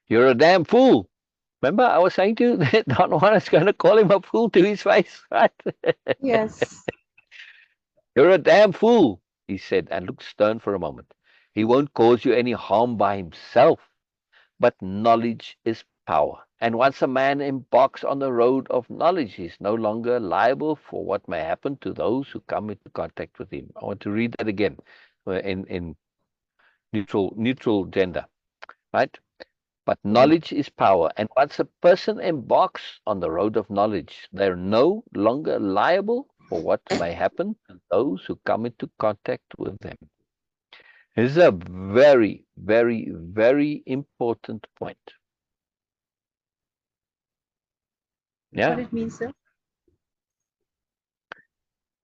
You're a damn fool. Remember, I was saying to you that Don Juan is going to call him a fool to his face, right? Yes. You're a damn fool, he said, and looked stern for a moment. He won't cause you any harm by himself, but knowledge is power. And once a man embarks on the road of knowledge, he is no longer liable for what may happen to those who come into contact with him. I want to read that again in neutral gender, right? But Mhm. knowledge is power. And once a person embarks on the road of knowledge, they're no longer liable for what may happen to those who come into contact with them. This is a very, very, very important point. What Yeah. it means, sir?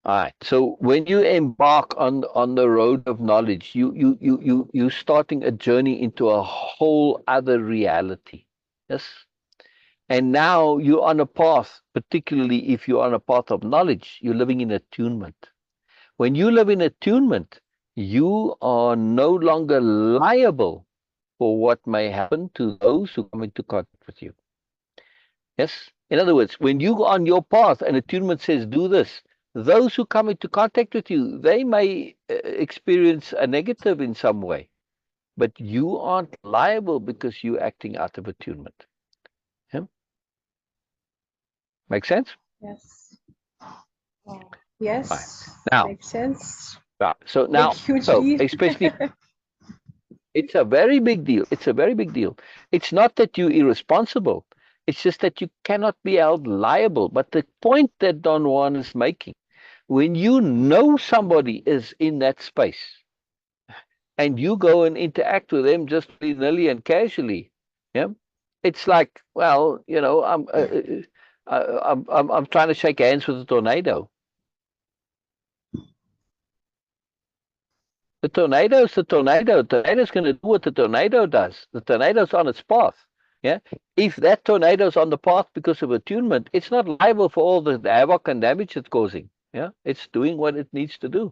All right. So when you embark on the road of knowledge, you starting a journey into a whole other reality. Yes. And now you're on a path, particularly if you're on a path of knowledge, you're living in attunement. When you live in attunement, you are no longer liable for what may happen to those who come into contact with you. Yes? In other words, when you go on your path and attunement says, do this, those who come into contact with you, they may experience a negative in some way, but you aren't liable because you're acting out of attunement. Yeah? Make sense? Yes. Wow. Right. Yes. Now, Makes sense. so Big, now, huge so deal. especially, it's a very big deal. It's a very big deal. It's not that you're irresponsible. It's just that you cannot be held liable. But the point that Don Juan is making, when you know somebody is in that space and you go and interact with them just willy-nilly and casually, yeah, it's like, well, I'm trying to shake hands with a tornado. The tornado is the tornado. The tornado's going to do what the tornado does. The tornado's on its path. Yeah. If that tornado's on the path because of attunement, it's not liable for all the havoc and damage it's causing. Yeah. It's doing what it needs to do.